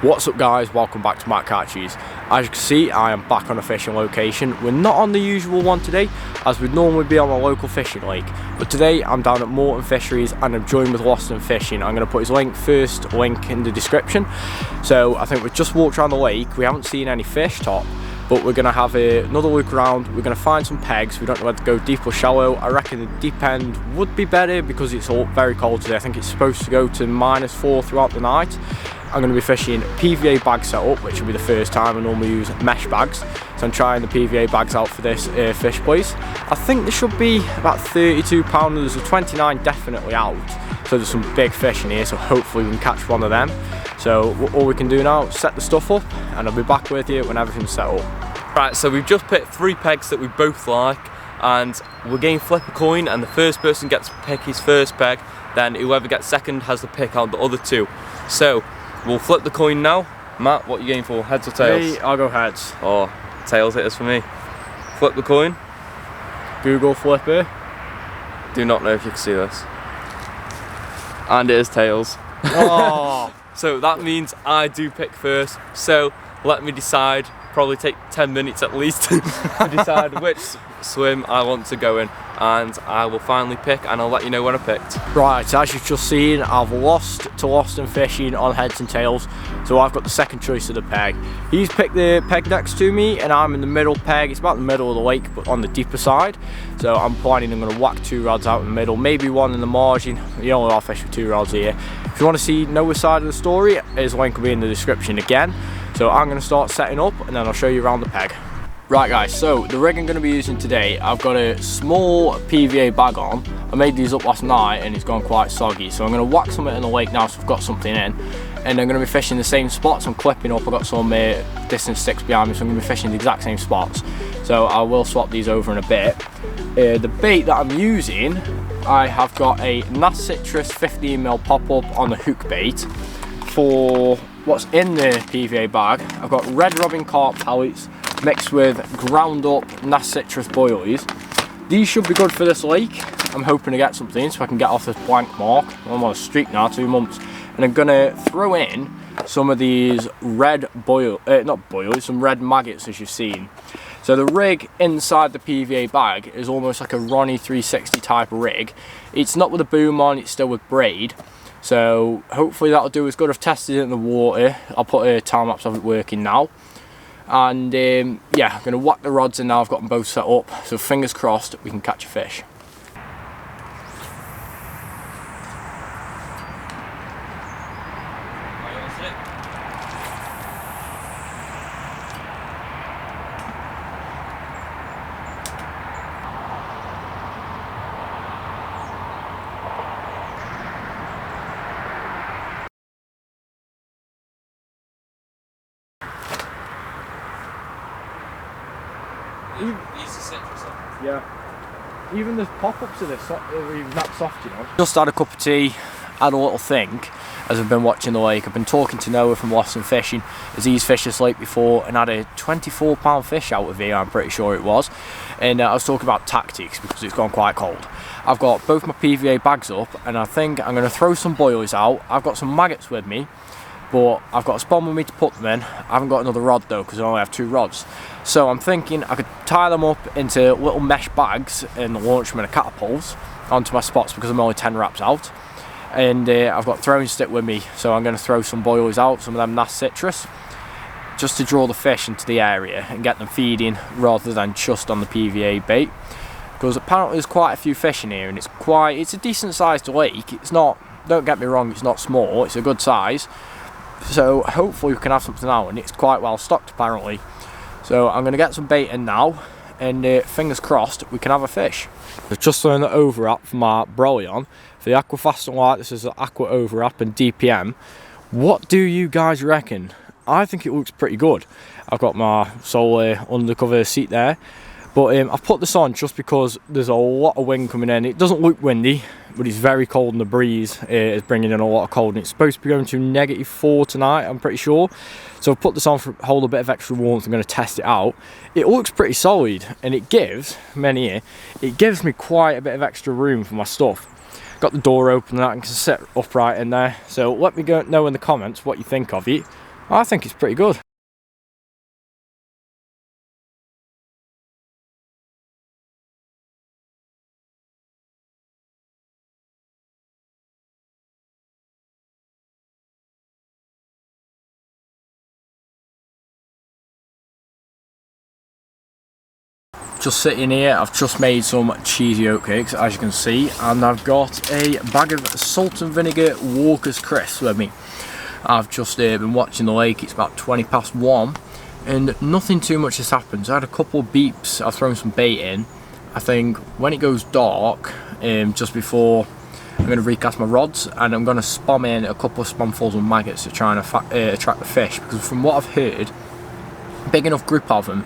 What's up guys, welcome back to Matt Catches. As you can see, I am back on a fishing location. We're not on the usual one today, as we'd normally be on a local fishing lake. But today I'm down at Moreton Fisheries and I'm joined with Moreton Fishing. I'm going to put his first link in the description. So I think we've just walked around the lake, we haven't seen any fish top, but we're going to have another look around. We're going to find some pegs. We don't know whether to go deep or shallow. I reckon the deep end would be better because it's all very cold today. I think it's supposed to go to -4 throughout the night. I'm going to be fishing PVA bag setup, which will be the first time. I normally use mesh bags, so I'm trying the PVA bags out for this fish place. I think there should be about 32 pounders, there's a 29 definitely out, so there's some big fish in here, so hopefully we can catch one of them. So all we can do now is set the stuff up and I'll be back with you when everything's set up. Right, so we've just picked 3 pegs that we both like, and we're going to flip a coin, and the first person gets to pick his first peg, then whoever gets second has to pick out the other 2. So we'll flip the coin now. Matt, what are you going for, heads or tails? Hey, I'll go heads. Oh, tails it is for me. Flip the coin. Google flipper. Do not know if you can see this. And it is tails. Oh. So that means I do pick first. So let me decide, probably take 10 minutes at least to decide which swim I want to go in, and I will finally pick and I'll let you know when I picked. Right, as you've just seen, I've lost to Moreton Fishing on heads and tails, so I've got the second choice of the peg. He's picked the peg next to me and I'm in the middle peg. It's about the middle of the lake but on the deeper side, so I'm planning I'm going to whack 2 rods out in the middle, maybe one in the margin. You know, I'll fish with 2 rods here. If you want to see Noah's side of the story, his link will be in the description again. So I'm going to start setting up and then I'll show you around the peg. Right guys, so the rig I'm going to be using today, I've got a small PVA bag on. I made these up last night and it's gone quite soggy, so I'm going to whack something in the lake now so I've got something in. And I'm going to be fishing the same spots. I'm clipping up, I've got some distance sticks behind me, so I'm going to be fishing the exact same spots. So I will swap these over in a bit. The bait that I'm using, I have got a Nass Citrus 15mm pop-up on the hook bait. For what's in the PVA bag, I've got red robin carp pellets mixed with ground up Nass Citrus boilies. These should be good for this lake. I'm hoping to get something so I can get off this blank mark. I'm on a streak now, 2 months. And I'm gonna throw in some of these red some red maggots, as you've seen. So the rig inside the PVA bag is almost like a Ronnie 360 type rig. It's not with a boom on, it's still with braid. So hopefully that'll do as good. I've tested it in the water. I'll put a time lapse of it working now. And yeah, I'm going to whack the rods in now. I've got them both set up, so fingers crossed we can catch a fish. Yeah, even the pop-ups of this are even that soft, you know. Just had a cup of tea, had a little think as I've been watching the lake. I've been talking to Noah from Moreton Fishing, as he's fished this lake before and had a 24-pound fish out of here, I'm pretty sure it was. And I was talking about tactics because it's gone quite cold. I've got both my PVA bags up and I think I'm going to throw some boilies out. I've got some maggots with me, but I've got a spawn with me to put them in. I haven't got another rod though because I only have 2 rods. So I'm thinking I could tie them up into little mesh bags and launch them in a catapult onto my spots because I'm only 10 wraps out. And I've got a throwing stick with me, so I'm going to throw some boilies out, some of them Nass Citrus, just to draw the fish into the area and get them feeding rather than just on the PVA bait. Because apparently there's quite a few fish in here and it's a decent sized lake. It's not, don't get me wrong, it's not small, it's a good size. So hopefully we can have something out, and it's quite well stocked apparently. So I'm going to get some bait in now and fingers crossed we can have a fish. I've just thrown the overwrap for my brolly on. For the Aquafast and Light, this is the Aqua overwrap and DPM. What do you guys reckon? I think it looks pretty good. I've got my solar undercover seat there. But I've put this on just because there's a lot of wind coming in. It doesn't look windy, but it's very cold and the breeze is bringing in a lot of cold. And it's supposed to be going to -4 tonight, I'm pretty sure. So I've put this on for hold a bit of extra warmth. I'm going to test it out. It looks pretty solid and it gives me quite a bit of extra room for my stuff. Got the door open and I can sit upright in there. So let me know in the comments what you think of it. I think it's pretty good. Just sitting here, I've just made some cheesy oatcakes, as you can see, and I've got a bag of salt and vinegar Walker's crisps with me. I've just been watching the lake. It's about 1:20, and nothing too much has happened. So I had a couple of beeps, I've thrown some bait in. I think when it goes dark, just before, I'm going to recast my rods, and I'm going to spam in a couple of spamfuls of maggots to try and attract the fish, because from what I've heard, big enough group of them,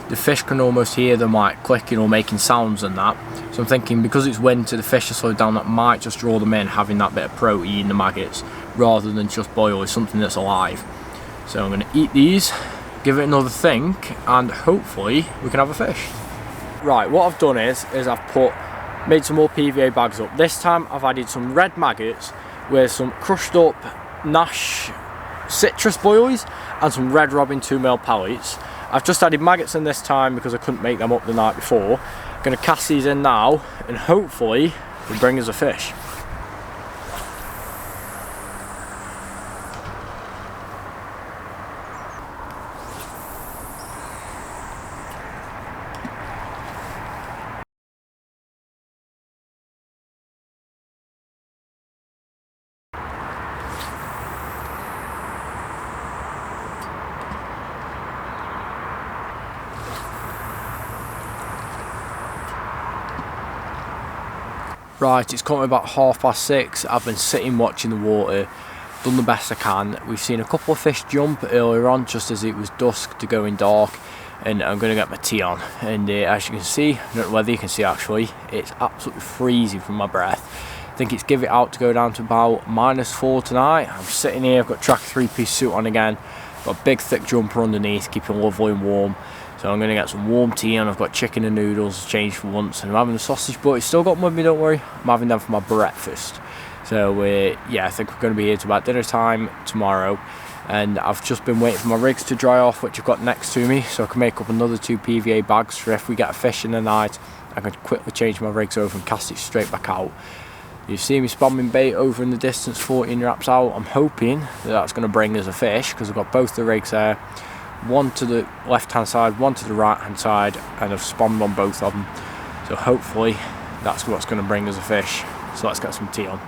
the fish can almost hear them like clicking or making sounds and that. So I'm thinking, because it's winter, the fish are slowed down, that might just draw them in, having that bit of protein, the maggots, rather than just boil something that's alive. So I'm going to eat these, give it another think, and hopefully we can have a fish. Right, what I've done is I've made some more PVA bags up. This time I've added some red maggots with some crushed up Nash citrus boilies and some red robin 2mm pellets. I've just added maggots in this time because I couldn't make them up the night before. I'm going to cast these in now, and hopefully it'll bring us a fish. Right, it's coming about 6:30. I've been sitting watching the water, done the best I can. We've seen a couple of fish jump earlier on just as it was dusk to going dark, and I'm going to get my tea on. And as you can see, I don't know whether you can see actually, it's absolutely freezing from my breath. I think it's give it out to go down to about -4 tonight. I'm sitting here, I've got track 3-piece suit on again, got a big thick jumper underneath, keeping lovely and warm. So I'm going to get some warm tea, and I've got chicken and noodles to change for once, and I'm having a sausage, but it's still got them with me, don't worry. I'm having them for my breakfast. So yeah, I think we're going to be here to about dinner time tomorrow, and I've just been waiting for my rigs to dry off, which I've got next to me, so I can make up another 2 PVA bags for if we get a fish in the night. I can quickly change my rigs over and cast it straight back out. You see me spamming bait over in the distance, 14 wraps out. I'm hoping that that's going to bring us a fish, because I've got both the rigs there. One to the left hand side, one to the right hand side, and I've spawned on both of them. So hopefully that's what's going to bring us a fish. So let's get some tea on.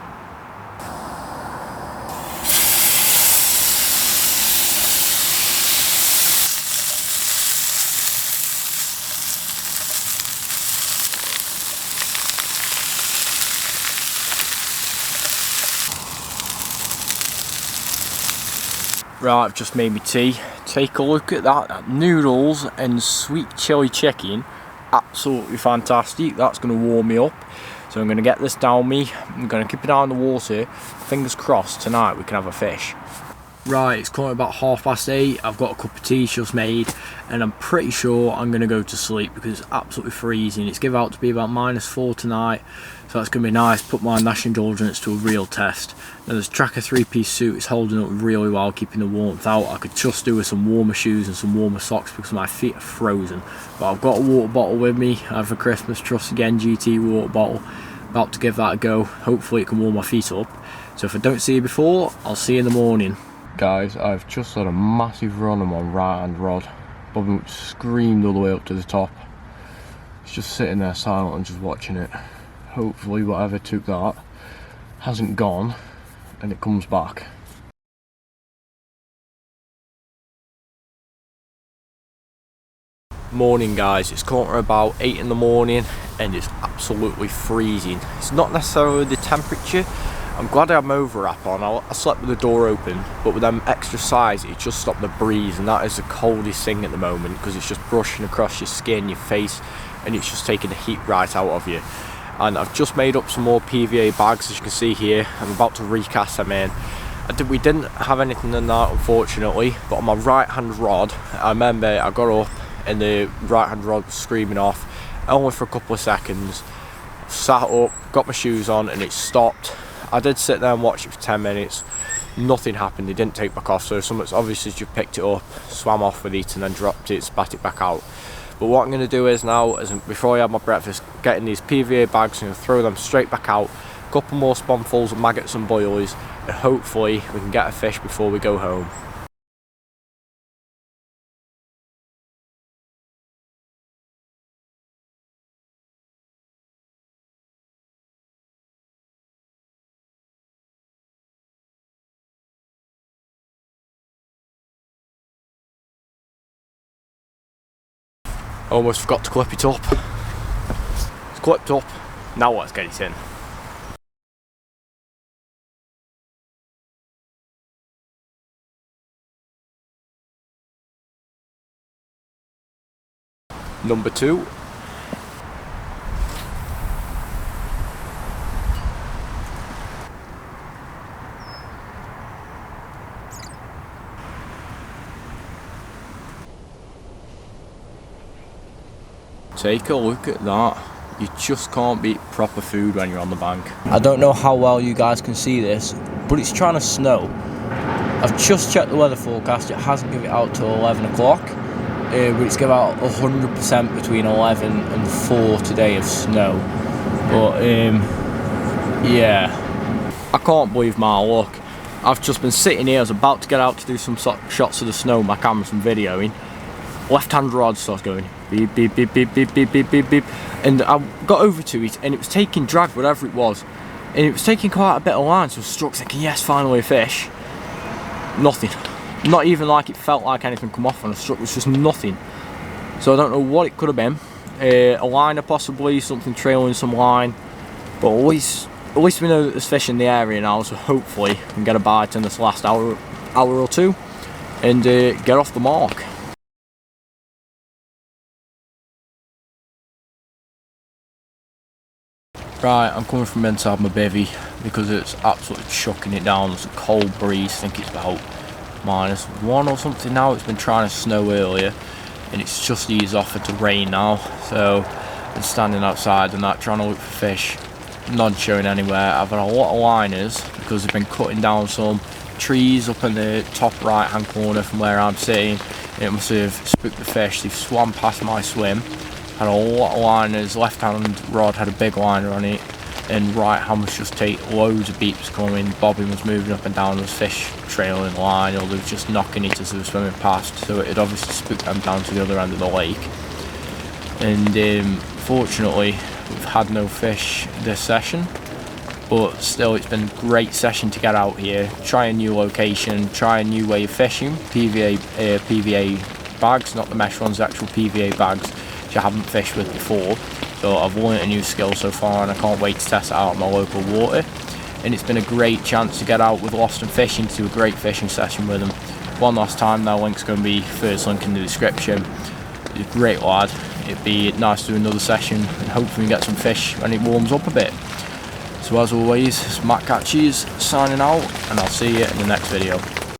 Right, I've just made me tea. Take a look at that noodles and sweet chili chicken, absolutely fantastic. That's going to warm me up, so I'm going to get this down me. I'm going to keep an eye on the water. Fingers crossed tonight we can have a fish. Right, it's coming about 8:30. I've got a cup of tea just made, and I'm pretty sure I'm going to go to sleep because it's absolutely freezing. It's given out to be about -4 tonight, so that's going to be nice. Put my Nash indulgence to a real test. Now this tracker 3-piece suit is holding up really well, keeping the warmth out. I could just do with some warmer shoes and some warmer socks because my feet are frozen. But I've got a water bottle with me. I have a Christmas Trust Again GT water bottle. About to give that a go. Hopefully it can warm my feet up. So if I don't see you before, I'll see you in the morning. Guys, I've just had a massive run on my right hand rod. Bobbing screamed all the way up to the top. It's just sitting there silent and just watching it. Hopefully whatever took that hasn't gone and it comes back. Morning guys, it's currently about 8 in the morning and it's absolutely freezing. It's not necessarily the temperature. I'm glad I have my overwrap on. I slept with the door open, but with them extra size it just stopped the breeze, and that is the coldest thing at the moment because it's just brushing across your skin, your face, and it's just taking the heat right out of you. And I've just made up some more PVA bags, as you can see here. I'm about to recast them in. We didn't have anything in that unfortunately, but on my right hand rod, I remember I got up and the right hand rod was screaming off, only for a couple of seconds. Sat up, got my shoes on, and it stopped. I did sit there and watch it for 10 minutes, nothing happened. They didn't take back off, so someone's obviously just picked it up, swam off with it and then dropped it, spat it back out. But what I'm going to do is now, before I have my breakfast, getting these PVA bags and throw them straight back out, a couple more spawnfuls of maggots and boilies, and hopefully we can get a fish before we go home. Almost forgot to clip it up. It's clipped up. Now let's get it in. Number 2. Take a look at that. You just can't beat proper food when you're on the bank. I don't know how well you guys can see this, but it's trying to snow. I've just checked the weather forecast. It hasn't given it out till 11 o'clock, but it's given out 100% between 11 and 4 today of snow. But yeah, I can't believe my luck. I've just been sitting here, I was about to get out to do some shots of the snow, my camera's been videoing. Left-hand rod starts going beep beep beep beep beep beep beep beep beep, and I got over to it and it was taking drag, whatever it was, and it was taking quite a bit of line, so I was struck thinking, yes, finally a fish. Nothing. Not even like it felt like anything come off when I struck. It was just nothing. So I don't know what it could have been. A liner possibly, something trailing some line, but at least we know that there's fish in the area now, so hopefully we can get a bite in this last hour or two and get off the mark. Right, I'm coming from inside my bivvy because it's absolutely chucking it down. It's a cold breeze, I think it's about -1 or something now. It's been trying to snow earlier and it's just eased off it to rain now. So I've been standing outside and that, trying to look for fish. None showing anywhere. I've had a lot of liners because they've been cutting down some trees up in the top right hand corner from where I'm sitting. It must have spooked the fish. They've swum past my swim. Had a lot of liners. Left hand rod had a big liner on it, and right hand was just loads of beeps coming. Bobbing was moving up and down. There was fish trailing line, or they were just knocking it as they were swimming past, so it had obviously spooked them down to the other end of the lake. And fortunately we've had no fish this session, but still it's been a great session to get out here, try a new location, try a new way of fishing. PVA bags, not the mesh ones, the actual PVA bags I haven't fished with before, so I've learnt a new skill so far and I can't wait to test it out in my local water. And it's been a great chance to get out with Lost and Fishing to do a great fishing session with them. One last time, that link's going to be first link in the description. He's a great lad. It'd be nice to do another session and hopefully get some fish when it warms up a bit. So as always, it's Matt Catchies signing out, and I'll see you in the next video.